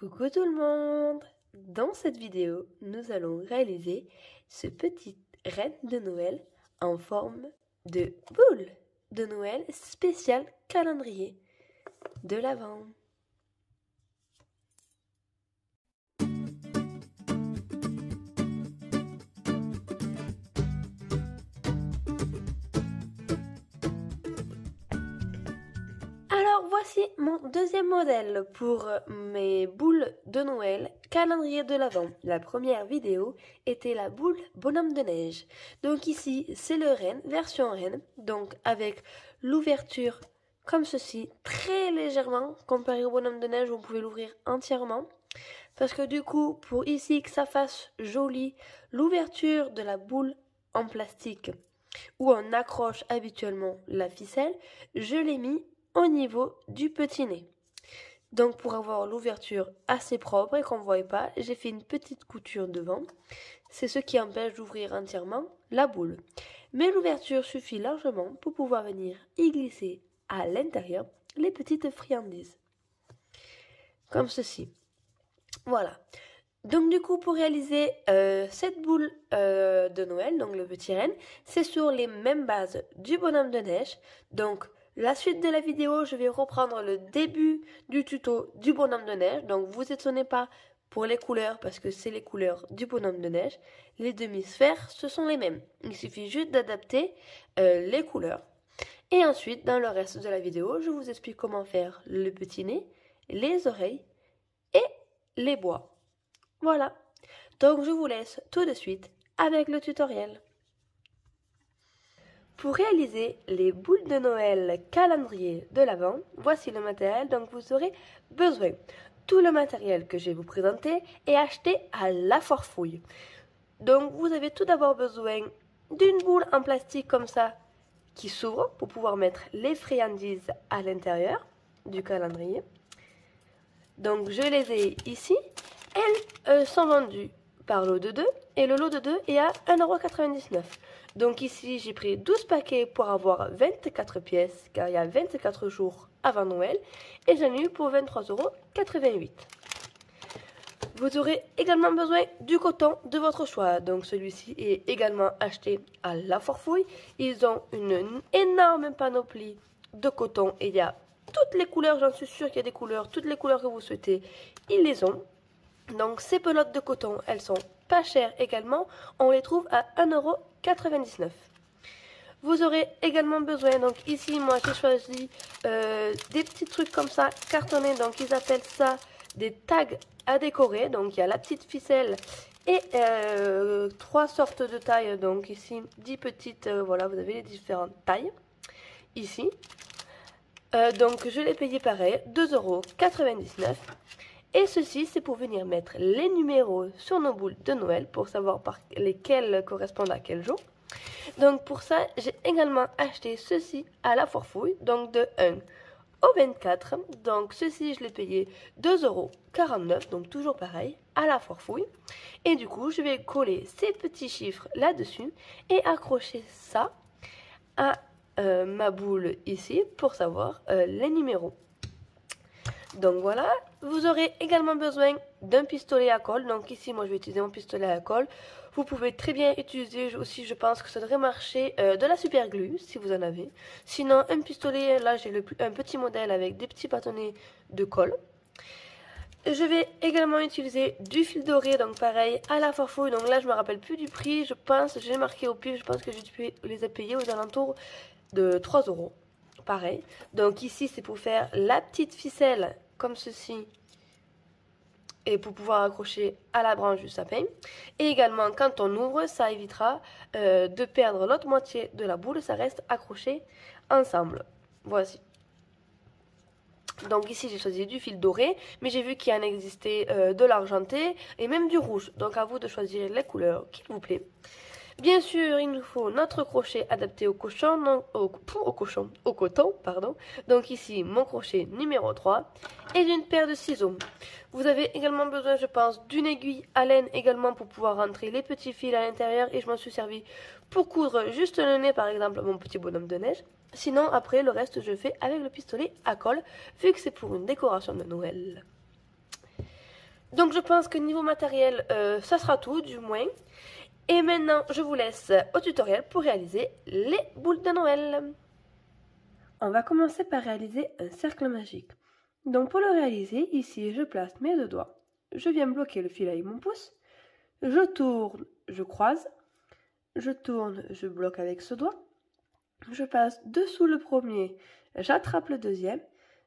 Coucou tout le monde! Dans cette vidéo, nous allons réaliser ce petit renne de Noël en forme de boule de Noël spécial calendrier de l'Avent. Alors voici mon deuxième modèle pour mes boules de Noël calendrier de l'Avent. La première vidéo était la boule bonhomme de neige. Donc ici c'est le renne, version renne, donc avec l'ouverture comme ceci, très légèrement comparé au bonhomme de neige, vous pouvez l'ouvrir entièrement. Parce que du coup, pour ici que ça fasse joli, l'ouverture de la boule en plastique où on accroche habituellement la ficelle, je l'ai mis au niveau du petit nez. Donc pour avoir l'ouverture assez propre et qu'on ne voit pas, j'ai fait une petite couture devant. C'est ce qui empêche d'ouvrir entièrement la boule. Mais l'ouverture suffit largement pour pouvoir venir y glisser à l'intérieur les petites friandises. Comme ceci. Voilà. Donc du coup pour réaliser cette boule de Noël, donc le petit renne, c'est sur les mêmes bases du bonhomme de neige. Donc la suite de la vidéo, je vais reprendre le début du tuto du bonhomme de neige. Donc vous étonnez pas pour les couleurs parce que c'est les couleurs du bonhomme de neige. Les demi-sphères, ce sont les mêmes. Il suffit juste d'adapter les couleurs. Et ensuite, dans le reste de la vidéo, je vous explique comment faire le petit nez, les oreilles et les bois. Voilà. Donc je vous laisse tout de suite avec le tutoriel. Pour réaliser les boules de Noël calendrier de l'Avent, voici le matériel dont vous aurez besoin. Tout le matériel que je vais vous présenter est acheté à la Forfouille. Donc vous avez tout d'abord besoin d'une boule en plastique comme ça qui s'ouvre pour pouvoir mettre les friandises à l'intérieur du calendrier. Donc je les ai ici. Elles sont vendues par lot de 2 et le lot de 2 est à 1,99 €. Donc ici j'ai pris 12 paquets pour avoir 24 pièces car il y a 24 jours avant Noël et j'en ai eu pour 23,88 €. Vous aurez également besoin du coton de votre choix. Donc celui-ci est également acheté à la Forfouille. Ils ont une énorme panoplie de coton et il y a toutes les couleurs, j'en suis sûre qu'il y a des couleurs, toutes les couleurs que vous souhaitez, ils les ont. Donc ces pelotes de coton, elles sont pas chères également, on les trouve à 1,99 €. Vous aurez également besoin, donc ici moi j'ai choisi des petits trucs comme ça, cartonnés, donc ils appellent ça des tags à décorer. Donc il y a la petite ficelle et 3 sortes de tailles, donc ici 10 petites, voilà vous avez les différentes tailles, ici. Donc je l'ai payé pareil, 2,99 €. Et ceci, c'est pour venir mettre les numéros sur nos boules de Noël pour savoir par lesquels correspondent à quel jour. Donc pour ça, j'ai également acheté ceci à la Forfouille, donc de 1 au 24. Donc ceci, je l'ai payé 2,49 €, donc toujours pareil, à la Forfouille. Et du coup, je vais coller ces petits chiffres là-dessus et accrocher ça à ma boule ici pour savoir les numéros. Donc voilà, vous aurez également besoin d'un pistolet à colle. Donc ici, moi je vais utiliser mon pistolet à colle. Vous pouvez très bien utiliser aussi, je pense que ça devrait marcher, de la super glue si vous en avez. Sinon, un pistolet, là j'ai un petit modèle avec des petits bâtonnets de colle. Je vais également utiliser du fil doré, donc pareil, à la Forfouille. Donc là, je me rappelle plus du prix, je pense, j'ai marqué au pif, je pense que je les ai payés aux alentours de 3 €. Pareil. Donc ici, c'est pour faire la petite ficelle comme ceci et pour pouvoir accrocher à la branche du sapin. Et également, quand on ouvre, ça évitera de perdre l'autre moitié de la boule. Ça reste accroché ensemble. Voici. Donc ici, j'ai choisi du fil doré, mais j'ai vu qu'il en existait de l'argenté et même du rouge. Donc à vous de choisir les couleurs qui vous plaît. Bien sûr, il nous faut notre crochet adapté au coton, pardon. Donc ici, mon crochet numéro 3 et d'une paire de ciseaux. Vous avez également besoin, je pense, d'une aiguille à laine également pour pouvoir rentrer les petits fils à l'intérieur. Et je m'en suis servi pour coudre juste le nez, par exemple, mon petit bonhomme de neige. Sinon, après, le reste, je fais avec le pistolet à colle, vu que c'est pour une décoration de Noël. Donc je pense que niveau matériel, ça sera tout du moins. Et maintenant, je vous laisse au tutoriel pour réaliser les boules de Noël. On va commencer par réaliser un cercle magique. Donc pour le réaliser, ici je place mes deux doigts. Je viens bloquer le fil avec mon pouce. Je tourne, je croise. Je tourne, je bloque avec ce doigt. Je passe dessous le premier, j'attrape le deuxième.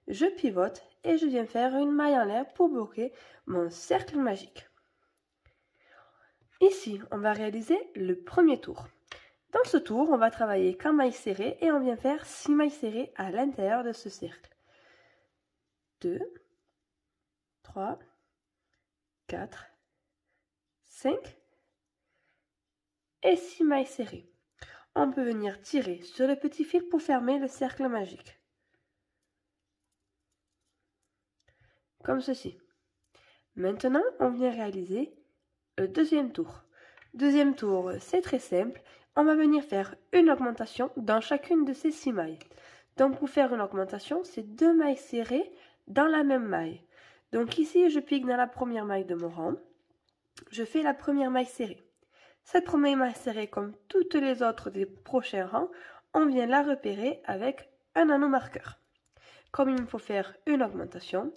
Je pivote et je viens faire une maille en l'air pour bloquer mon cercle magique. Ici, on va réaliser le premier tour. Dans ce tour, on va travailler qu'en maille serrée et on vient faire 6 mailles serrées à l'intérieur de ce cercle. 2, 3, 4, 5 et 6 mailles serrées. On peut venir tirer sur le petit fil pour fermer le cercle magique. Comme ceci. Maintenant, on vient réaliser le deuxième tour. Deuxième tour, c'est très simple. On va venir faire une augmentation dans chacune de ces 6 mailles. Donc pour faire une augmentation, c'est 2 mailles serrées dans la même maille. Donc ici, je pique dans la première maille de mon rang. Je fais la première maille serrée. Cette première maille serrée, comme toutes les autres des prochains rangs, on vient la repérer avec un anneau marqueur. Comme il me faut faire une augmentation,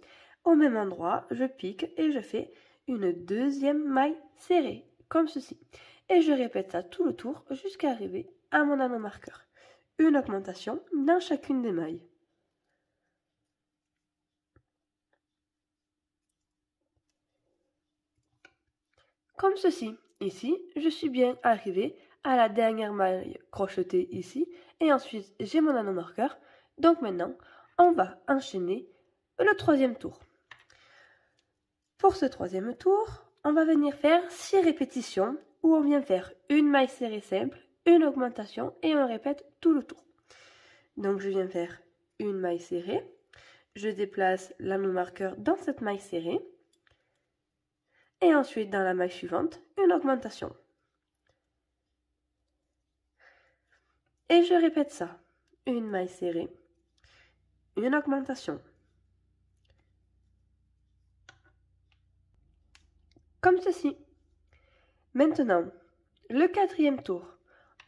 au même endroit, je pique et je fais une deuxième maille serrée, comme ceci. Et je répète ça tout le tour jusqu'à arriver à mon anneau marqueur. Une augmentation dans chacune des mailles. Comme ceci. Ici, je suis bien arrivé à la dernière maille crochetée ici. Et ensuite, j'ai mon anneau marqueur. Donc maintenant, on va enchaîner le troisième tour. Pour ce troisième tour, on va venir faire 6 répétitions où on vient faire une maille serrée simple, une augmentation et on répète tout le tour. Donc je viens faire une maille serrée, je déplace l'anneau marqueur dans cette maille serrée et ensuite dans la maille suivante, une augmentation. Et je répète ça, une maille serrée, une augmentation. Comme ceci. Maintenant, le quatrième tour,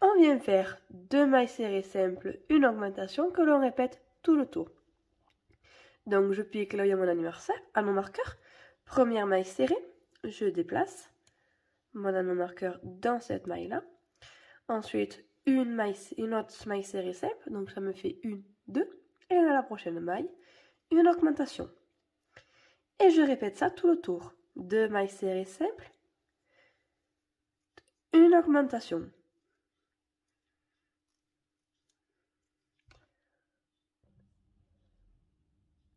on vient faire 2 mailles serrées simples, une augmentation que l'on répète tout le tour. Donc je pique là où il y a mon anneau marqueur, première maille serrée, je déplace mon anneau marqueur dans cette maille-là. Ensuite, une autre maille serrée simple, donc ça me fait 1, 2, et dans la prochaine maille, une augmentation. Et je répète ça tout le tour. 2 mailles serrées simples, une augmentation.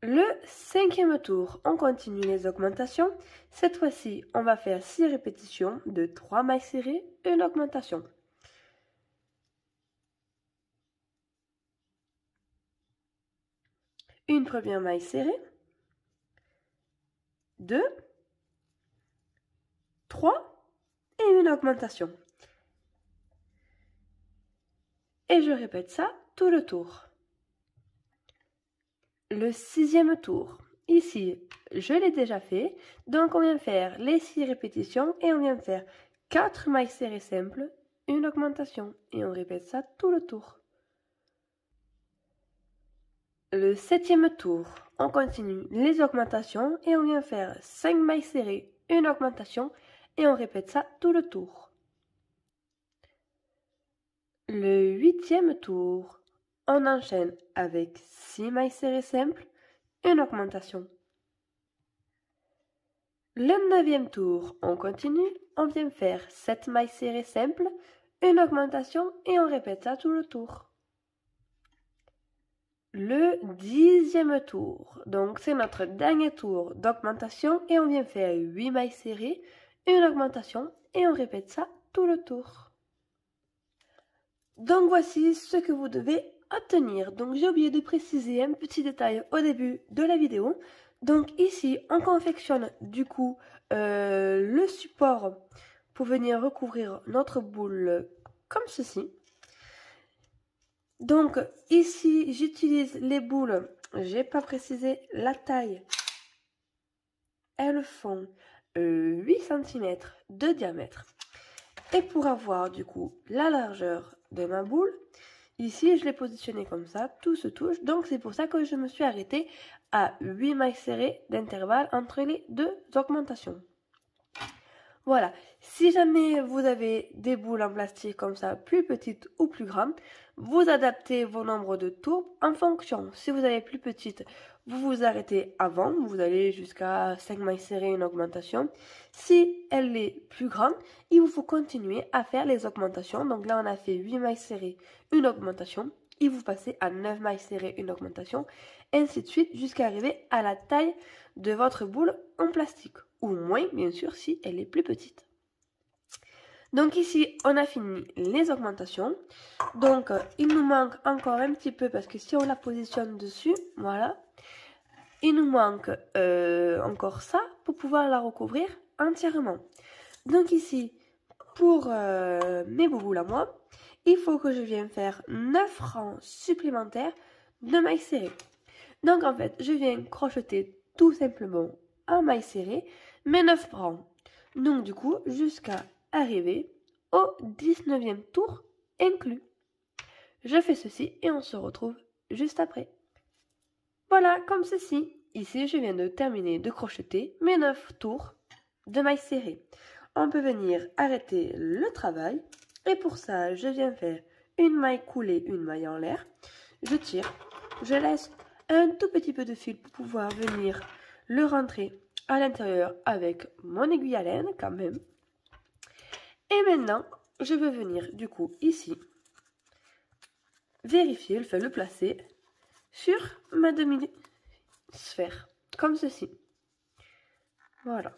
Le cinquième tour, on continue les augmentations. Cette fois-ci, on va faire 6 répétitions de 3 mailles serrées, une augmentation. Une première maille serrée, 2, 3 et une augmentation. Et je répète ça tout le tour. Le sixième tour. Ici, je l'ai déjà fait, donc on vient faire les 6 répétitions et on vient faire 4 mailles serrées simples, une augmentation et on répète ça tout le tour. Le septième tour, on continue les augmentations et on vient faire 5 mailles serrées, une augmentation et on répète ça tout le tour. Le huitième tour, on enchaîne avec 6 mailles serrées simples, une augmentation. Le neuvième tour, on continue, on vient faire 7 mailles serrées simples, une augmentation et on répète ça tout le tour. Le 10e tour, donc c'est notre dernier tour d'augmentation et on vient faire 8 mailles serrées, une augmentation et on répète ça tout le tour. Donc voici ce que vous devez obtenir. Donc j'ai oublié de préciser un petit détail au début de la vidéo. Donc ici on confectionne du coup le support pour venir recouvrir notre boule comme ceci. Donc ici j'utilise les boules, j'ai pas précisé la taille, elles font 8 cm de diamètre. Et pour avoir du coup la largeur de ma boule, ici je l'ai positionnée comme ça, tout se touche, donc c'est pour ça que je me suis arrêtée à 8 mailles serrées d'intervalle entre les deux augmentations. Voilà, si jamais vous avez des boules en plastique comme ça, plus petites ou plus grandes, vous adaptez vos nombres de tours en fonction. Si vous avez plus petite, vous vous arrêtez avant, vous allez jusqu'à 5 mailles serrées, une augmentation. Si elle est plus grande, il vous faut continuer à faire les augmentations. Donc là, on a fait 8 mailles serrées, une augmentation. Et vous passez à 9 mailles serrées, une augmentation, ainsi de suite, jusqu'à arriver à la taille de votre boule en plastique. Ou moins, bien sûr, si elle est plus petite. Donc ici, on a fini les augmentations. Donc, il nous manque encore un petit peu, parce que si on la positionne dessus, voilà, il nous manque encore ça pour pouvoir la recouvrir entièrement. Donc ici, pour mes bouboules à moi, il faut que je vienne faire 9 rangs supplémentaires de mailles serrées. Donc en fait, je viens crocheter tout simplement en mailles serrées mes 9 rangs. Donc du coup, jusqu'à arriver au 19e tour inclus. Je fais ceci et on se retrouve juste après. Voilà, comme ceci. Ici, je viens de terminer de crocheter mes 9 tours de mailles serrées. On peut venir arrêter le travail. Et pour ça, je viens faire une maille coulée, une maille en l'air. Je tire, je laisse un tout petit peu de fil pour pouvoir venir le rentrer à l'intérieur avec mon aiguille à laine quand même. Et maintenant, je vais venir du coup ici vérifier, le placer sur ma demi-sphère, comme ceci. Voilà.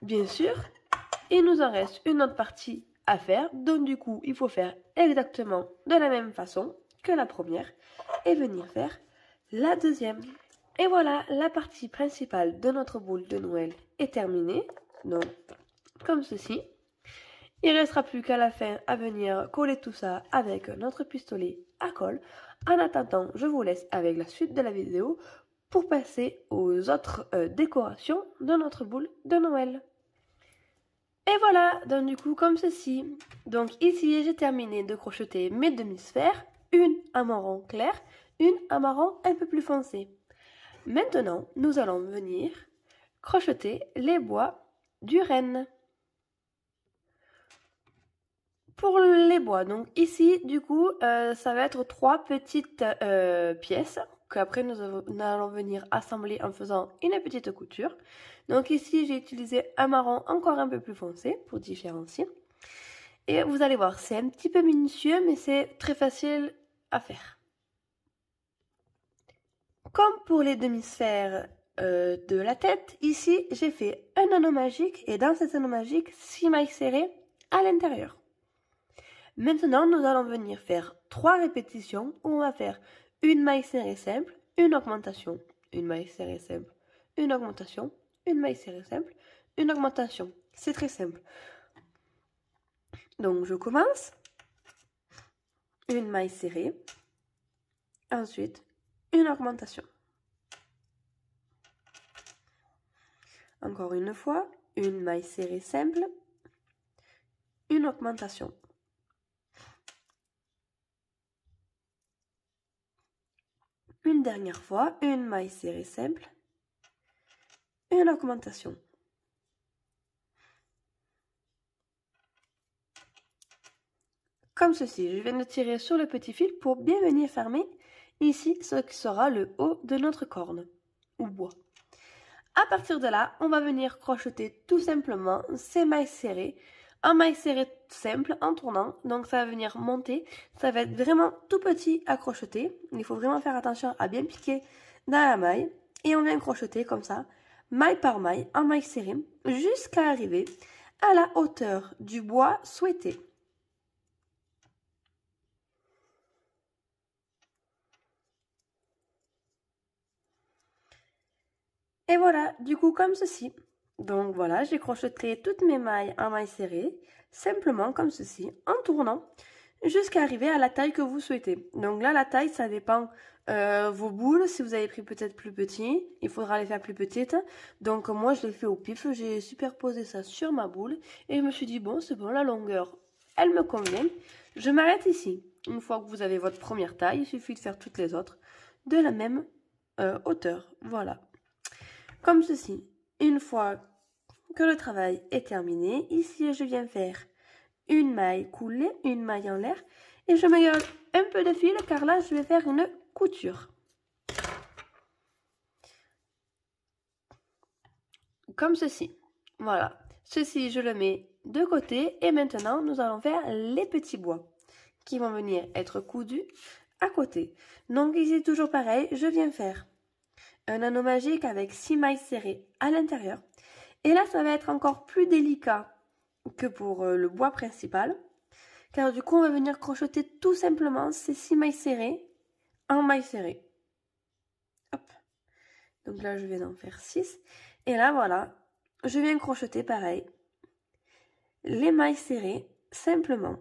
Bien sûr, il nous en reste une autre partie à faire, donc du coup, il faut faire exactement de la même façon que la première et venir faire la deuxième. Et voilà, la partie principale de notre boule de Noël est terminée, donc comme ceci. Il ne restera plus qu'à la fin à venir coller tout ça avec notre pistolet à colle. En attendant, je vous laisse avec la suite de la vidéo pour passer aux autres décorations de notre boule de Noël. Et voilà, donc du coup comme ceci. Donc ici j'ai terminé de crocheter mes demi-sphères, une à marron clair, une à marron un peu plus foncé. Maintenant, nous allons venir crocheter les bois du renne. Pour les bois, donc ici du coup ça va être 3 petites pièces qu'après nous allons venir assembler en faisant une petite couture. Donc ici j'ai utilisé un marron encore un peu plus foncé pour différencier. Et vous allez voir, c'est un petit peu minutieux mais c'est très facile à faire. Comme pour les demi-sphères de la tête, ici j'ai fait un anneau magique et dans cet anneau magique 6 mailles serrées à l'intérieur. Maintenant, nous allons venir faire 3 répétitions où on va faire une maille serrée simple, une augmentation, une maille serrée simple, une augmentation, une maille serrée simple, une augmentation. C'est très simple. Donc, je commence. Une maille serrée. Ensuite, une augmentation. Encore une fois, une maille serrée simple, une augmentation. Une dernière fois, une maille serrée simple, une augmentation. Comme ceci, je viens de tirer sur le petit fil pour bien venir fermer ici ce qui sera le haut de notre corne ou bois. À partir de là, on va venir crocheter tout simplement ces mailles serrées, en maille serrée simple en tournant, donc ça va venir monter, ça va être vraiment tout petit à crocheter, il faut vraiment faire attention à bien piquer dans la maille, et on vient crocheter comme ça, maille par maille, en maille serrée, jusqu'à arriver à la hauteur du bois souhaité. Et voilà, du coup comme ceci. Donc voilà, j'ai crocheté toutes mes mailles en maille serrée, simplement comme ceci, en tournant, jusqu'à arriver à la taille que vous souhaitez. Donc là, la taille, ça dépend vos boules. Si vous avez pris peut-être plus petit, il faudra les faire plus petites. Donc moi, je l'ai fait au pif. J'ai superposé ça sur ma boule et je me suis dit, bon, c'est bon, la longueur, elle me convient. Je m'arrête ici. Une fois que vous avez votre première taille, il suffit de faire toutes les autres de la même hauteur. Voilà. Comme ceci. Une fois que le travail est terminé, ici, je viens faire une maille coulée, une maille en l'air et je me garde un peu de fil car là je vais faire une couture comme ceci. Voilà, ceci je le mets de côté et maintenant nous allons faire les petits bois qui vont venir être cousus à côté. Donc ici toujours pareil, je viens faire un anneau magique avec 6 mailles serrées à l'intérieur et là ça va être encore plus délicat que pour le bois principal, car du coup on va venir crocheter tout simplement ces 6 mailles serrées en mailles serrées. Hop. Donc là je vais en faire 6 et là voilà, je viens crocheter pareil les mailles serrées simplement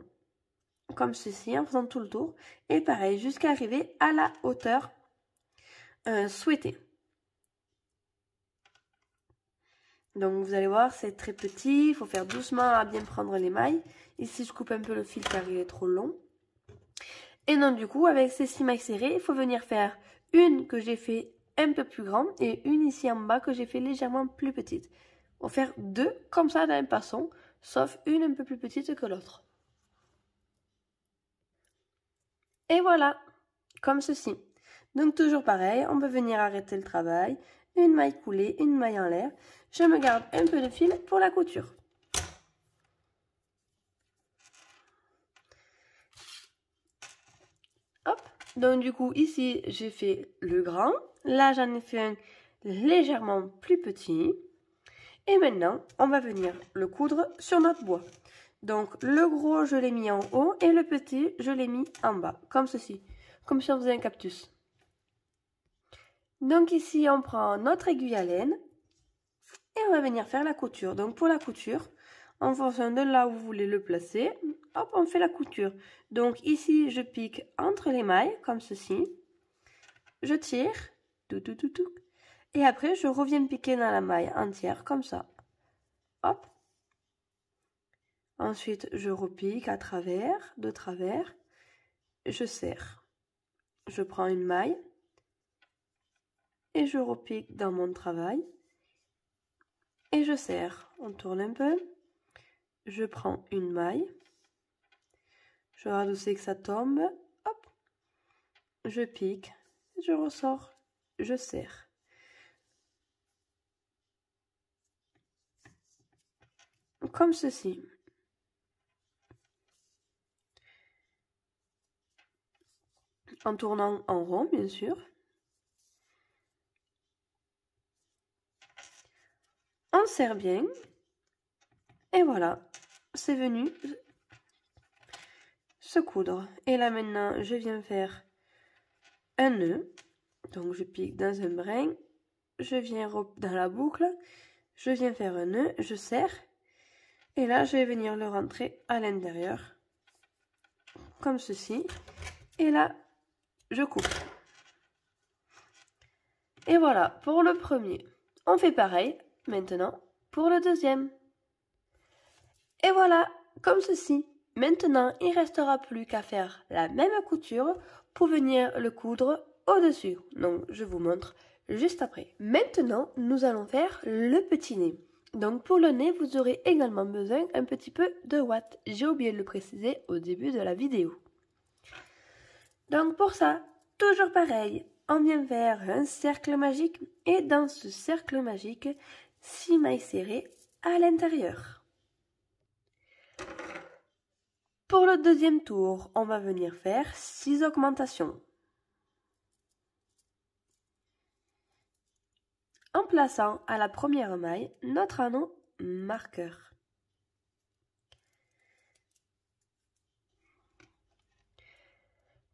comme ceci en faisant tout le tour et pareil jusqu'à arriver à la hauteur souhaitée. Donc vous allez voir, c'est très petit, il faut faire doucement à bien prendre les mailles. Ici, je coupe un peu le fil car il est trop long. Et donc du coup, avec ces 6 mailles serrées, il faut venir faire une que j'ai fait un peu plus grande et une ici en bas que j'ai fait légèrement plus petite. On va faire deux comme ça de la même façon, sauf une un peu plus petite que l'autre. Et voilà, comme ceci. Donc toujours pareil, on peut venir arrêter le travail, une maille coulée, une maille en l'air. Je me garde un peu de fil pour la couture. Hop, donc du coup ici j'ai fait le grand, là j'en ai fait un légèrement plus petit. Et maintenant on va venir le coudre sur notre bois. Donc le gros je l'ai mis en haut et le petit je l'ai mis en bas, comme ceci, comme si on faisait un cactus. Donc ici on prend notre aiguille à laine et on va venir faire la couture. Donc pour la couture, en fonction de là où vous voulez le placer, hop, on fait la couture. Donc ici je pique entre les mailles comme ceci, je tire, tout, et après je reviens piquer dans la maille entière comme ça. Hop. Ensuite je repique à travers, de travers, je serre. Je prends une maille et je repique dans mon travail et je serre. On tourne un peu, je prends une maille, je radoucis que ça tombe, hop, je pique, je ressors, je serre. Comme ceci. En tournant en rond, bien sûr. On serre bien. Et voilà, c'est venu se coudre. Et là maintenant, je viens faire un nœud. Donc je pique dans un brin, je viens dans la boucle, je viens faire un nœud, je serre. Et là, je vais venir le rentrer à l'intérieur, comme ceci. Et là, je coupe. Et voilà, pour le premier. On fait pareil, maintenant, pour le deuxième. Et voilà, comme ceci. Maintenant, il ne restera plus qu'à faire la même couture pour venir le coudre au-dessus. Donc, je vous montre juste après. Maintenant, nous allons faire le petit nez. Donc, pour le nez, vous aurez également besoin un petit peu de ouate. J'ai oublié de le préciser au début de la vidéo. Donc, pour ça, toujours pareil, on vient faire un cercle magique et dans ce cercle magique, 6 mailles serrées à l'intérieur. Pour le deuxième tour, on va venir faire 6 augmentations. En plaçant à la première maille notre anneau marqueur.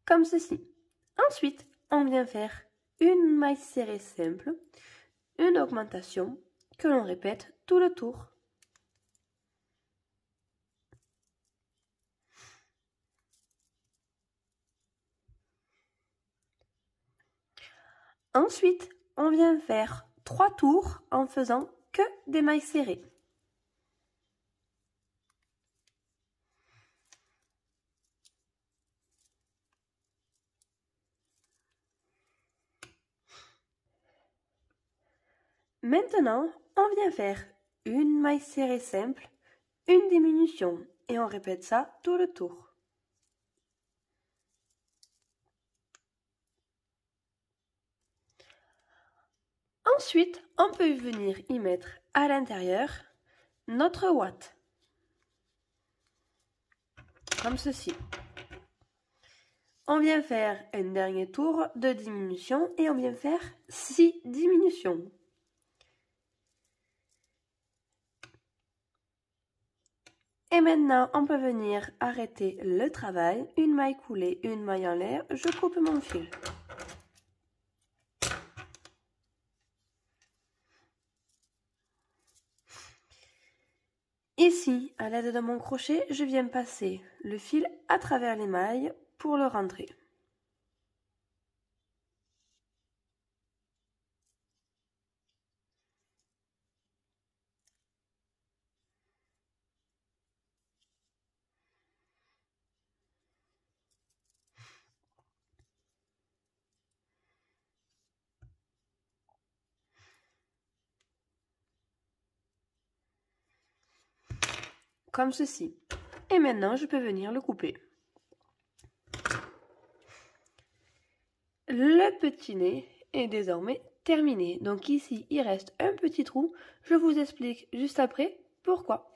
Comme ceci. Ensuite, on vient faire une maille serrée simple, une augmentation que l'on répète tout le tour. Ensuite, on vient faire 3 tours en faisant que des mailles serrées. Maintenant, on vient faire une maille serrée simple, une diminution et on répète ça tout le tour. Ensuite, on peut venir y mettre à l'intérieur notre ouate, comme ceci. On vient faire un dernier tour de diminution et on vient faire 6 diminutions. Et maintenant, on peut venir arrêter le travail, une maille coulée, une maille en l'air, je coupe mon fil. Ici, à l'aide de mon crochet, je viens passer le fil à travers les mailles pour le rentrer. Comme ceci. Et maintenant, je peux venir le couper. Le petit nez est désormais terminé. Donc ici, il reste un petit trou. Je vous explique juste après pourquoi.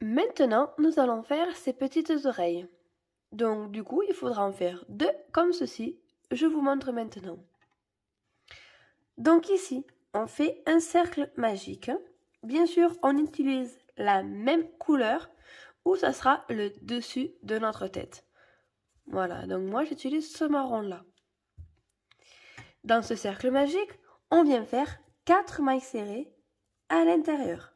Maintenant, nous allons faire ces petites oreilles. Donc du coup, il faudra en faire 2 comme ceci. Je vous montre maintenant. Donc ici, on fait un cercle magique. Bien sûr, on utilise la même couleur ou ça sera le dessus de notre tête. Voilà, donc moi j'utilise ce marron-là. Dans ce cercle magique, on vient faire 4 mailles serrées à l'intérieur.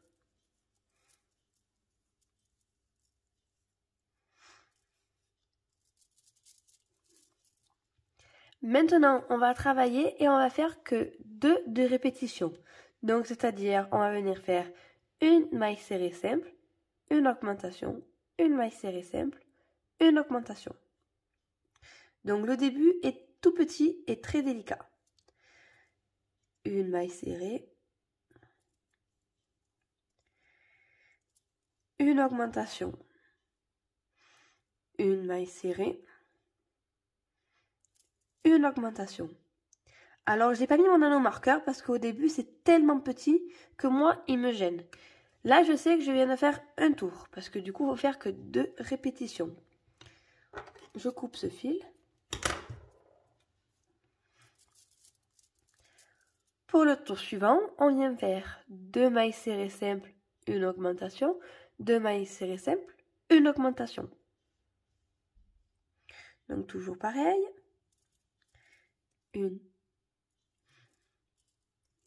Maintenant, on va travailler et on va faire que 2 de répétition. Donc, c'est-à-dire, on va venir faire une maille serrée simple, une augmentation, une maille serrée simple, une augmentation. Donc, le début est tout petit et très délicat. Une maille serrée, une augmentation, une maille serrée, une augmentation. Alors, je n'ai pas mis mon nano marqueur parce qu'au début, c'est tellement petit que moi, il me gêne. Là, je sais que je viens de faire un tour parce que du coup, il faut faire que 2 répétitions. Je coupe ce fil. Pour le tour suivant, on vient faire 2 mailles serrées simples, une augmentation, 2 mailles serrées simples, une augmentation. Donc, toujours pareil. 1,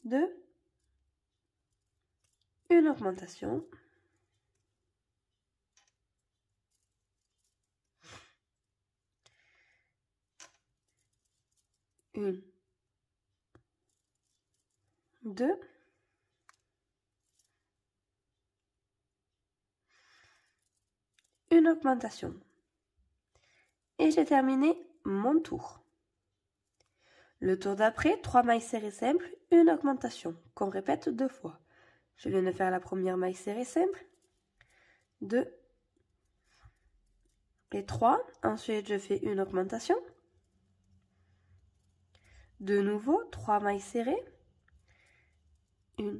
2, une augmentation, une, 2, une augmentation. Et j'ai terminé mon tour. Le tour d'après, 3 mailles serrées simples, une augmentation, qu'on répète 2 fois. Je viens de faire la première maille serrée simple, 2 et 3. Ensuite, je fais une augmentation. De nouveau, 3 mailles serrées. 1,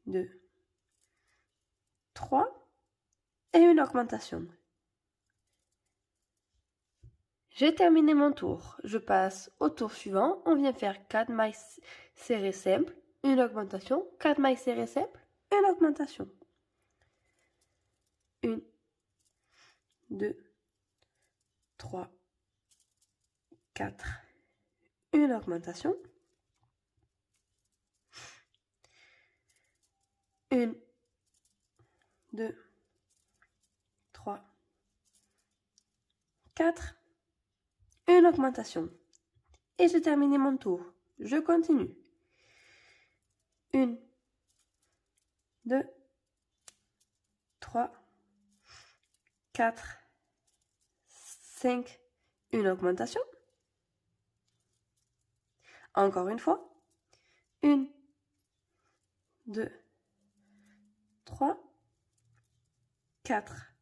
2, 3 et une augmentation. J'ai terminé mon tour. Je passe au tour suivant. On vient faire 4 mailles serrées simples, une augmentation, 4 mailles serrées simples, une augmentation. 1, 2, 3, 4, une augmentation. 1, 2, 3, 4, une augmentation. Et j'ai terminé mon tour. Je continue. 1, 2, 3, 4, 5, une augmentation. Encore une fois. 1, 2, 3, 4,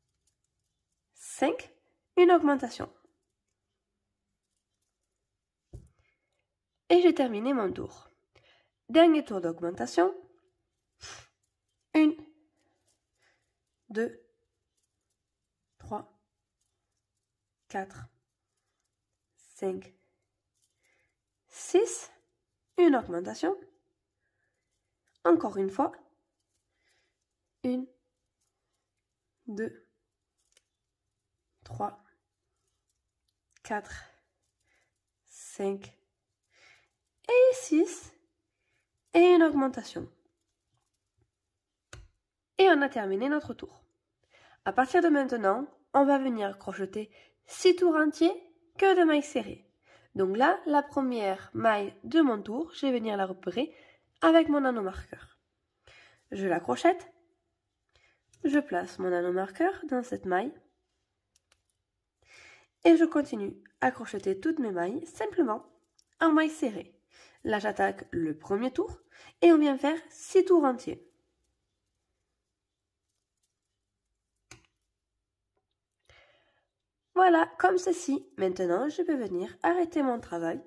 5, une augmentation. Et j'ai terminé mon tour. Dernier tour d'augmentation. 1, 2, 3, 4, 5, 6, une augmentation. Encore une fois. 1, 2, 3, 4, 5 et 6 et une augmentation. Et on a terminé notre tour. À partir de maintenant, on va venir crocheter 6 tours entiers que de mailles serrées. Donc là, la première maille de mon tour, je vais venir la repérer avec mon nanomarqueur. Je la crochette, je place mon nanomarqueur dans cette maille et je continue à crocheter toutes mes mailles simplement en mailles serrées. Là, j'attaque le premier tour et on vient faire 6 tours entiers. Voilà, comme ceci. Maintenant, je peux venir arrêter mon travail,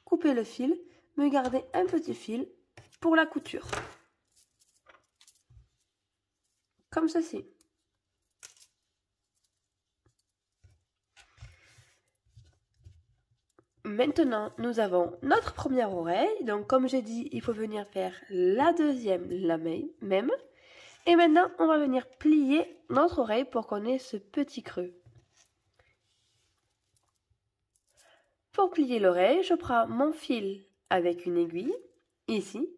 couper le fil, me garder un petit fil pour la couture. Comme ceci. Maintenant, nous avons notre première oreille. Donc, comme j'ai dit, il faut venir faire la deuxième, la même. Et maintenant, on va venir plier notre oreille pour qu'on ait ce petit creux. Pour plier l'oreille, je prends mon fil avec une aiguille, ici.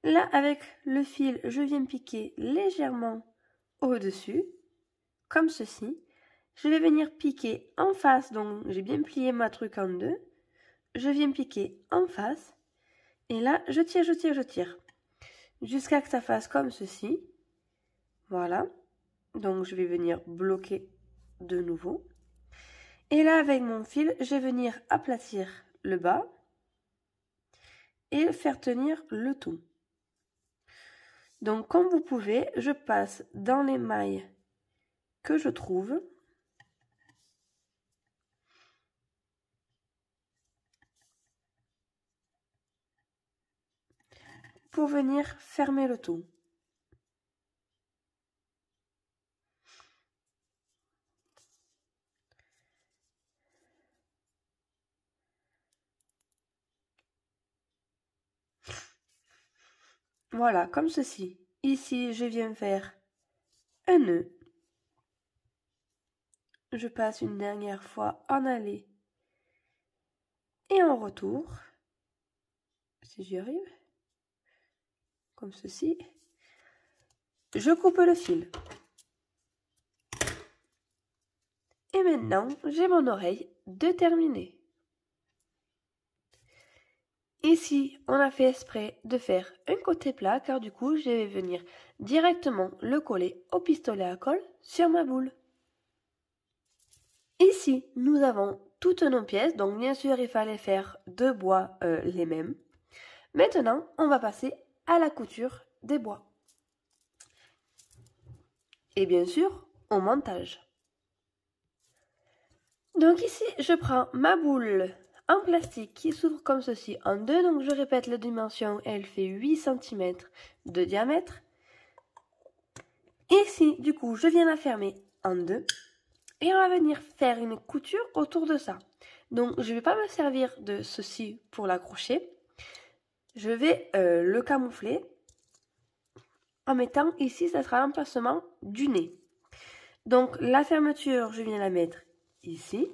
Là, avec le fil, je viens piquer légèrement au-dessus, comme ceci. Je vais venir piquer en face, donc j'ai bien plié ma truc en deux. Je viens piquer en face, et là, je tire, jusqu'à que ça fasse comme ceci. Voilà. Donc, je vais venir bloquer de nouveau. Et là, avec mon fil, je vais venir aplatir le bas et faire tenir le tout. Donc, comme vous pouvez, je passe dans les mailles que je trouve. Pour venir fermer le tout. Voilà, comme ceci. Ici, je viens faire un nœud. Je passe une dernière fois en aller et en retour. Si j'y arrive. Comme ceci. Je coupe le fil. Et maintenant, j'ai mon oreille de terminer. Ici, on a fait exprès de faire un côté plat car du coup, je vais venir directement le coller au pistolet à colle sur ma boule. Ici, nous avons toutes nos pièces, donc bien sûr, il fallait faire de bois les mêmes. Maintenant, on va passer à la couture des bois. Et bien sûr, au montage. Donc ici, je prends ma boule en plastique qui s'ouvre comme ceci en deux. Donc je répète la dimension, elle fait 8 cm de diamètre. Ici, du coup, je viens la fermer en deux. Et on va venir faire une couture autour de ça. Donc je ne vais pas me servir de ceci pour l'accrocher. Je vais le camoufler en mettant ici, ça sera l'emplacement du nez. Donc la fermeture, je viens la mettre ici.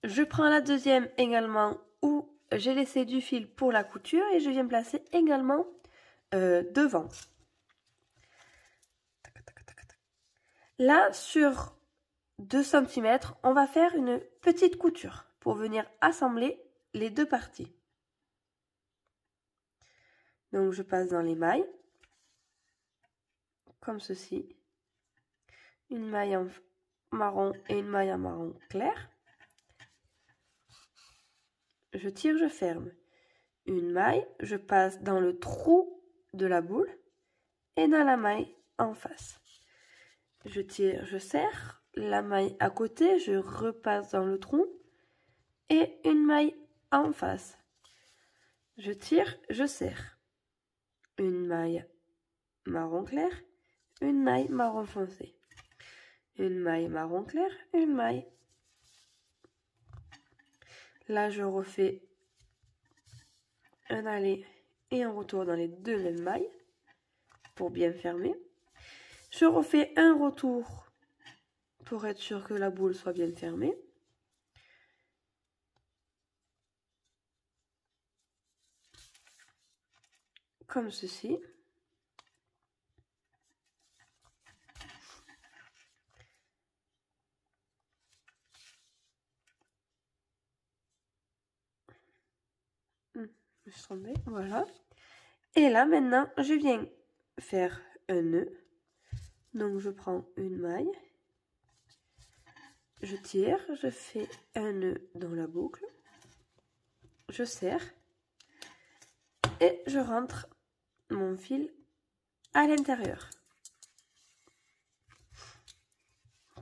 Je prends la deuxième également où j'ai laissé du fil pour la couture et je viens placer également devant. Là, sur 2 cm, on va faire une petite couture pour venir assembler les deux parties. Donc je passe dans les mailles, comme ceci. Une maille en marron et une maille en marron clair. Je tire, je ferme. Une maille, je passe dans le trou de la boule et dans la maille en face. Je tire, je serre. La maille à côté, je repasse dans le trou et une maille en face. Je tire, je serre. Une maille marron clair, une maille marron foncé. Une maille marron clair, une maille. Là, je refais un aller et un retour dans les deux mêmes mailles pour bien fermer. Je refais un retour pour être sûr que la boule soit bien fermée. Comme ceci. Je suis tombée, voilà. Et là, maintenant, je viens faire un nœud. Donc, je prends une maille. Je tire, je fais un nœud dans la boucle. Je serre. Et je rentre mon fil à l'intérieur.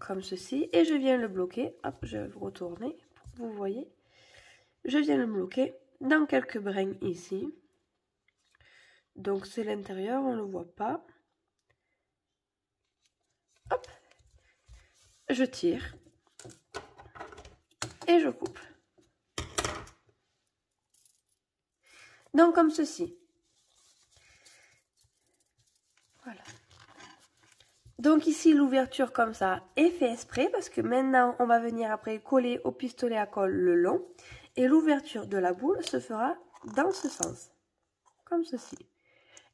Comme ceci. Et je viens le bloquer. Hop, je vais vous retourner pour que vous voyez. Je viens le bloquer dans quelques brins ici. Donc c'est l'intérieur, on ne le voit pas. Hop. Je tire. Et je coupe. Donc comme ceci. Voilà. Donc ici l'ouverture comme ça est fait exprès parce que maintenant on va venir après coller au pistolet à colle le long. Et l'ouverture de la boule se fera dans ce sens. Comme ceci.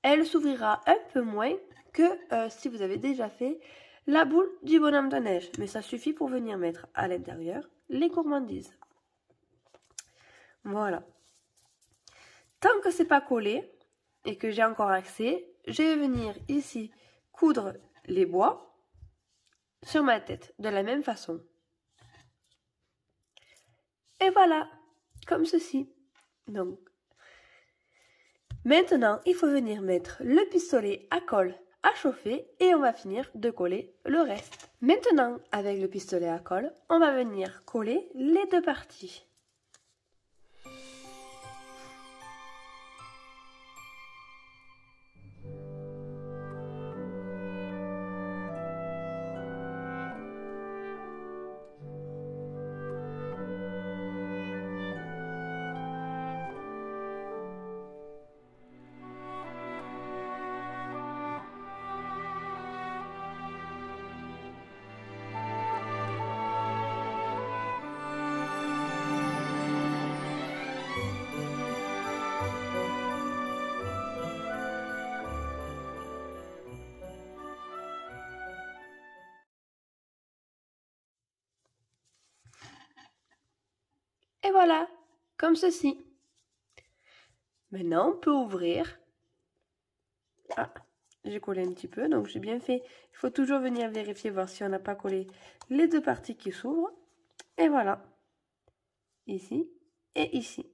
Elle s'ouvrira un peu moins que si vous avez déjà fait la boule du bonhomme de neige. Mais ça suffit pour venir mettre à l'intérieur les gourmandises. Voilà. Tant que c'est pas collé et que j'ai encore accès, je vais venir ici coudre les bois sur ma tête de la même façon. Et voilà, comme ceci. Donc, maintenant, il faut venir mettre le pistolet à colle à chauffer et on va finir de coller le reste. Maintenant, avec le pistolet à colle, on va venir coller les deux parties. Et voilà, comme ceci. Maintenant, on peut ouvrir. Ah, j'ai collé un petit peu, donc j'ai bien fait. Il faut toujours venir vérifier, voir si on n'a pas collé les deux parties qui s'ouvrent. Et voilà. Ici et ici.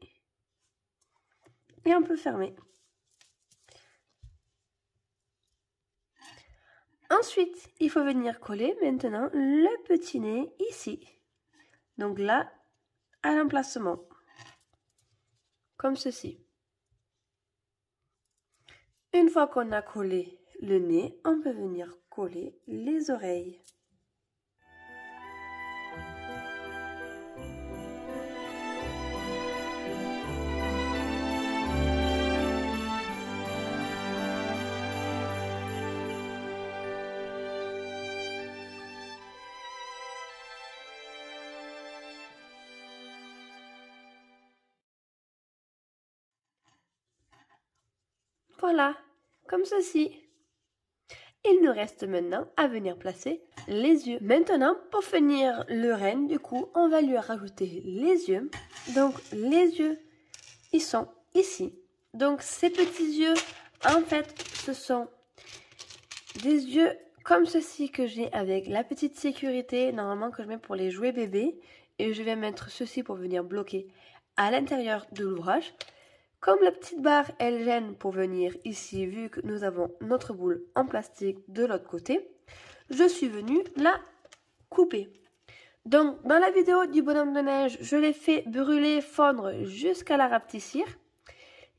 Et on peut fermer. Ensuite, il faut venir coller maintenant le petit nez ici. Donc là, à l'emplacement. Comme ceci. Une fois qu'on a collé le nez, on peut venir coller les oreilles. Voilà, comme ceci. Il nous reste maintenant à venir placer les yeux. Maintenant, pour finir le renne, du coup, on va lui rajouter les yeux. Donc, les yeux, ils sont ici. Donc, ces petits yeux, en fait, ce sont des yeux comme ceci que j'ai avec la petite sécurité, normalement que je mets pour les jouets bébés. Et je vais mettre ceci pour venir bloquer à l'intérieur de l'ouvrage. Comme la petite barre, elle gêne pour venir ici, vu que nous avons notre boule en plastique de l'autre côté, je suis venue la couper. Donc, dans la vidéo du bonhomme de neige, je l'ai fait brûler, fondre jusqu'à la rapetissir.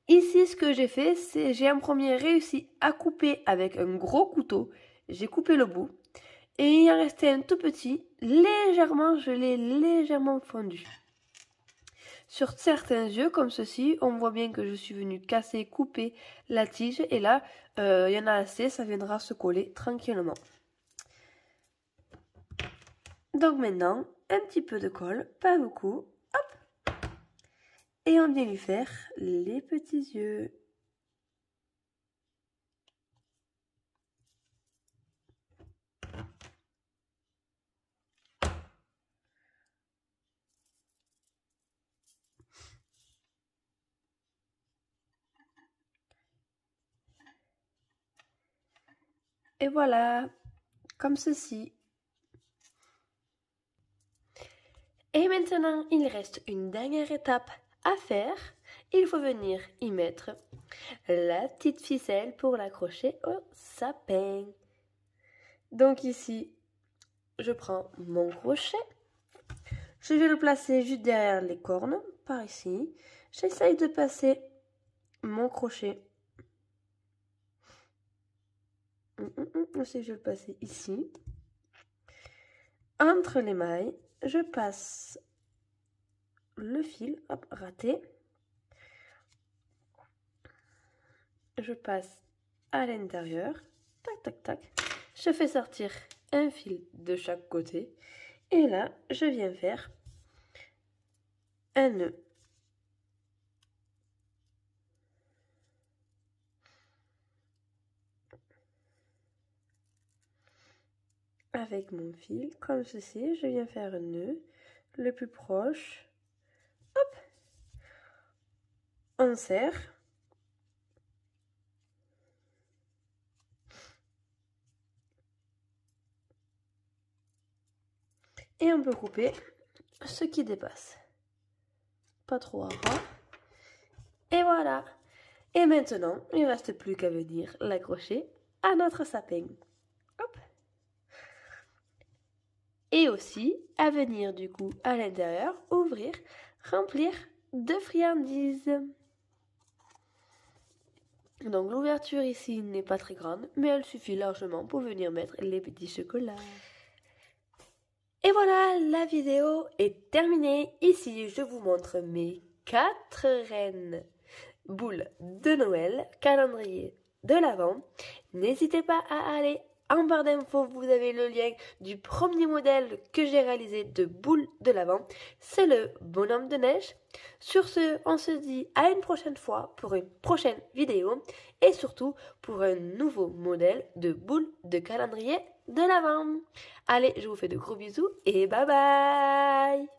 Ici, ce que j'ai fait, c'est j'ai en premier réussi à couper avec un gros couteau. J'ai coupé le bout. Et il en restait un tout petit, légèrement, je l'ai légèrement fondu. Sur certains yeux, comme ceci, on voit bien que je suis venue casser, couper la tige. Et là, il y en a assez, ça viendra se coller tranquillement. Donc maintenant, un petit peu de colle, pas beaucoup. Hop! Et on vient lui faire les petits yeux. Et voilà, comme ceci. Et maintenant, il reste une dernière étape à faire. Il faut venir y mettre la petite ficelle pour l'accrocher au sapin. Donc ici, je prends mon crochet. Je vais le placer juste derrière les cornes, par ici. J'essaye de passer mon crochet. Je sais que je vais le passer ici. Entre les mailles, je passe le fil, hop, raté. Je passe à l'intérieur, tac, tac, tac. Je fais sortir un fil de chaque côté. Et là, je viens faire un nœud. Avec mon fil, comme ceci, je viens faire un nœud le plus proche. Hop! On serre. Et on peut couper ce qui dépasse. Pas trop à ras. Et voilà. Et maintenant, il ne reste plus qu'à venir l'accrocher à notre sapin. Hop. Et aussi à venir du coup à l'intérieur, ouvrir, remplir de friandises. Donc l'ouverture ici n'est pas très grande, mais elle suffit largement pour venir mettre les petits chocolats. Et voilà, la vidéo est terminée. Ici, je vous montre mes 4 rennes boules de Noël, calendrier de l'Avent. N'hésitez pas à aller en barre d'infos, vous avez le lien du premier modèle que j'ai réalisé de boules de l'Avent. C'est le bonhomme de neige. Sur ce, on se dit à une prochaine fois pour une prochaine vidéo et surtout pour un nouveau modèle de boules de calendrier de l'Avent. Allez, je vous fais de gros bisous et bye bye!